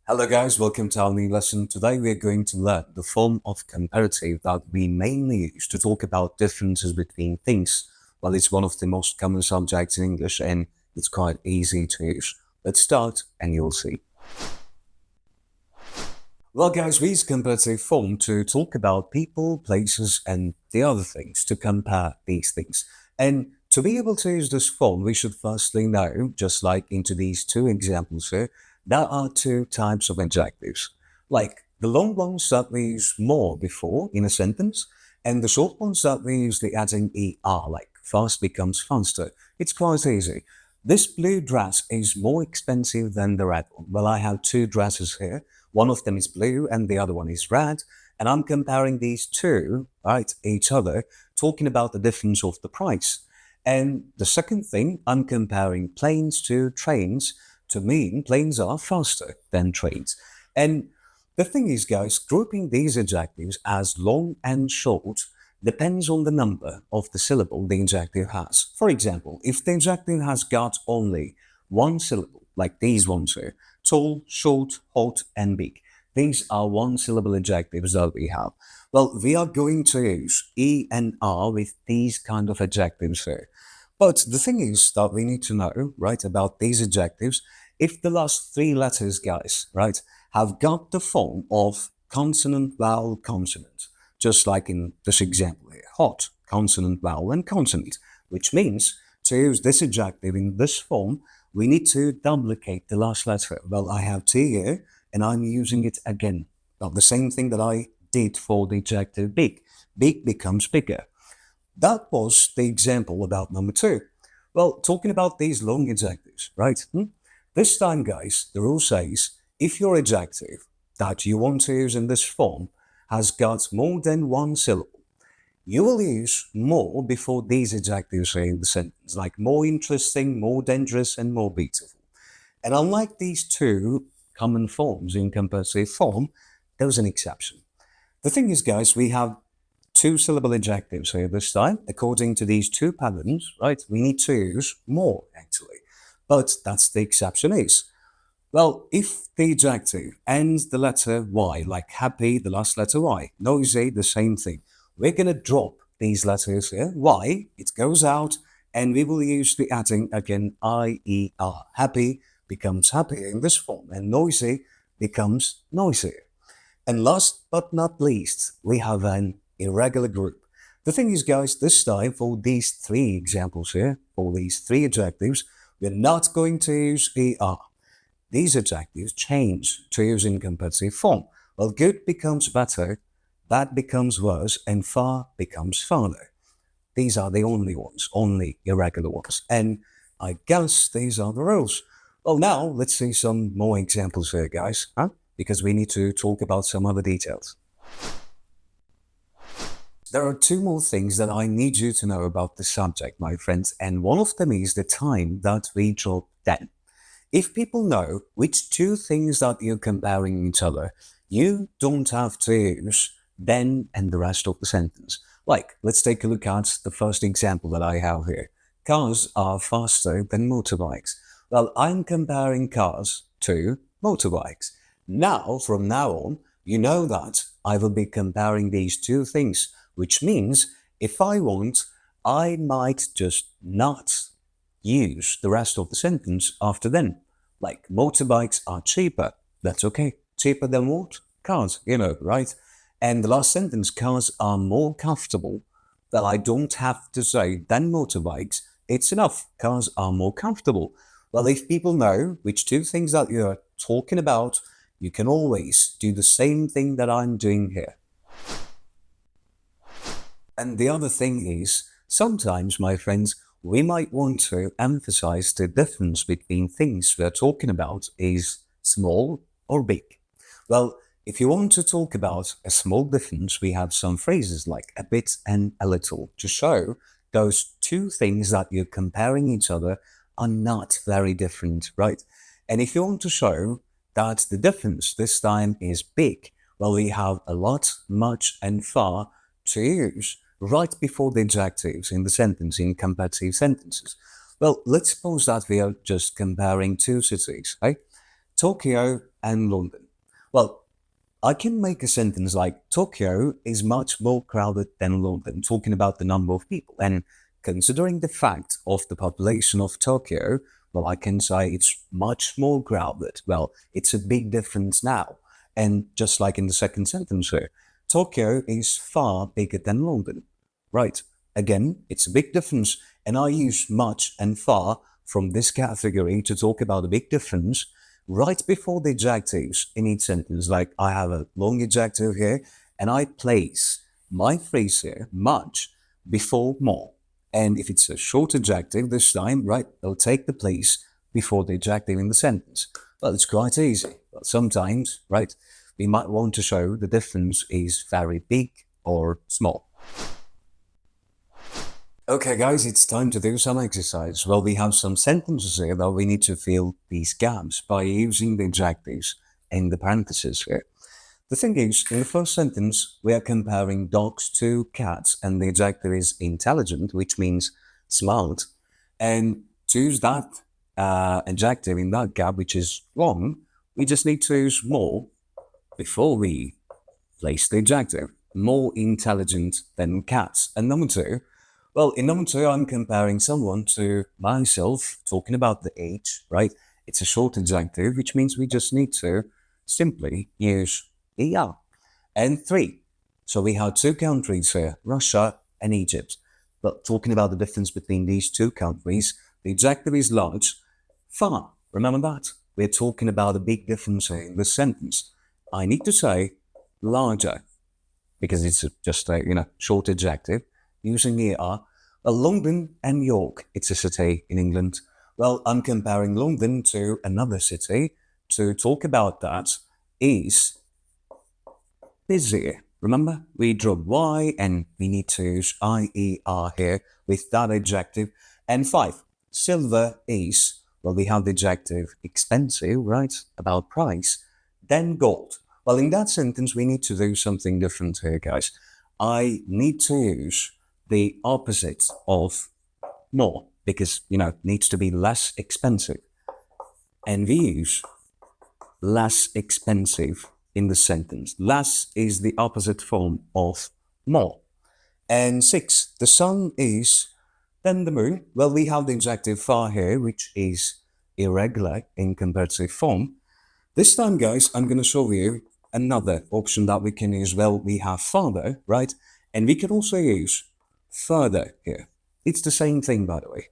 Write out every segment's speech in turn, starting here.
Hello guys, welcome to our new lesson. Today we are going to learn the form of comparative that we mainly use to talk about differences between things. Well, it's one of the most common subjects in English and it's quite easy to use. Let's start and you'll see. Well guys, we use comparative form to talk about people, places and the other things, to compare these things. And to be able to use this form, we should firstly know, just like into these two examples here, there are two types of adjectives. Like the long ones that we use more before in a sentence, and the short ones that we use the adding er, like fast becomes faster. It's quite easy. This blue dress is more expensive than the red one. Well, I have two dresses here. One of them is blue and the other one is red. And I'm comparing these two, right, each other, talking about the difference of the price. And the second thing, I'm comparing planes to trains to mean planes are faster than trains. And the thing is, guys, grouping these adjectives as long and short depends on the number of the syllable the adjective has. For example, if the adjective has got only one syllable, like these ones here, tall, short, hot, and big, these are one syllable adjectives that we have. Well, we are going to use E and R with these kind of adjectives here. But the thing is that we need to know, right, about these adjectives, if the last three letters, guys, right, have got the form of consonant, vowel, consonant, just like in this example here, hot, consonant, vowel, and consonant, which means to use this adjective in this form, we need to duplicate the last letter. Well, I have T here, and I'm using it again. Well, the same thing that I did for the adjective big. Big becomes bigger. That was the example about number two. Well, talking about these long adjectives, right? This time, guys, the rule says if your adjective that you want to use in this form has got more than one syllable, you will use more before these adjectives are in the sentence, like more interesting, more dangerous, and more beautiful. And unlike these two common forms in comparative form, there's an exception. The thing is, guys, we have two syllable adjectives here this time. According to these two patterns, right, we need to use more actually. But that's the exception is. Well, if the adjective ends the letter Y, like happy, the last letter Y, noisy, the same thing, we're going to drop these letters here. Y, it goes out, and we will use the adding again, IER. Happy becomes happier in this form, and noisy becomes noisier. And last but not least, we have an irregular group. The thing is, guys, this time for these three examples here, for these three adjectives, we're not going to use ER. These adjectives change to use in comparative form. Well, good becomes better, bad becomes worse, and far becomes farther. These are the only ones, only irregular ones. And I guess these are the rules. Well, now let's see some more examples here, guys, huh? Because we need to talk about some other details. There are two more things that I need you to know about the subject, my friends, and one of them is the time that we drop then. If people know which two things that you're comparing each other, you don't have to use then and the rest of the sentence. Like, let's take a look at the first example that I have here. Cars are faster than motorbikes. Well, I'm comparing cars to motorbikes. Now, from now on, you know that I will be comparing these two things, which means if I want, I might just not use the rest of the sentence after then. Like, motorbikes are cheaper. That's okay. Cheaper than what? Cars, right? And the last sentence, cars are more comfortable. Well, I don't have to say than motorbikes. It's enough. Cars are more comfortable. Well, if people know which two things that you're talking about, you can always do the same thing that I'm doing here. And the other thing is, sometimes, my friends, we might want to emphasize the difference between things we're talking about is small or big. Well, if you want to talk about a small difference, we have some phrases like a bit and a little to show those two things that you're comparing each other are not very different, right? And if you want to show that the difference this time is big, well, we have a lot, much, and far to use right before the adjectives in the sentence in comparative sentences. Well, let's suppose that we are just comparing two cities, right? Tokyo and London. Well, I can make a sentence like Tokyo is much more crowded than London, talking about the number of people. And considering the fact of the population of Tokyo, well, I can say it's much more crowded. Well, it's a big difference now. And just like in the second sentence here, Tokyo is far bigger than London. Right. Again, it's a big difference. And I use much and far from this category to talk about a big difference right before the adjectives in each sentence. Like I have a long adjective here, and I place my phrase here, much, before more. And if it's a short adjective this time, right, it'll take the place before the adjective in the sentence. Well, it's quite easy. But sometimes, right, we might want to show the difference is very big or small. Okay, guys, it's time to do some exercise. Well, we have some sentences here that we need to fill these gaps by using the adjectives in the parentheses here. The thing is, in the first sentence, we are comparing dogs to cats, and the adjective is intelligent, which means smart. And to use that adjective in that gap, which is wrong, we just need to use more before we place the adjective. More intelligent than cats. And number two, well, in number two, I'm comparing someone to myself, talking about the age, right? It's a short adjective, which means we just need to simply use er. And three, so we have two countries here, Russia and Egypt. But talking about the difference between these two countries, the adjective is large, far. Remember that? We're talking about a big difference here in the sentence. I need to say larger, because it's just a short adjective, using er. Well, London and York, it's a city in England. Well, I'm comparing London to another city. To talk about that is busier. Remember, we drop y and we need to use IER here with that adjective. And five, silver is, well, we have the adjective expensive, right, about price, then gold. Well, in that sentence, we need to do something different here, guys. I need to use the opposite of more because, it needs to be less expensive. And we use less expensive in the sentence. Less is the opposite form of more. And six, the sun is, then the moon. Well, we have the adjective far here, which is irregular in comparative form. This time, guys, I'm going to show you another option that we can use. Well, we have farther, right? And we can also use further here. It's the same thing, by the way.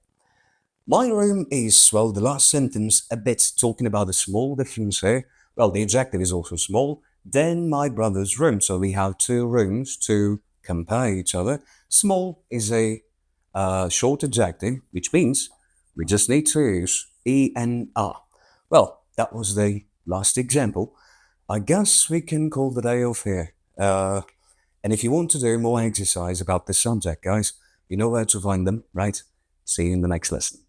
My room is, well, the last sentence, a bit talking about a small difference here. Well, the adjective is also small. Then my brother's room. So we have two rooms to compare each other. Small is a short adjective, which means we just need to use E and R. Well, that was the last example. I guess we can call the day off here. And if you want to do more exercise about this subject, guys, you know where to find them, right? See you in the next lesson.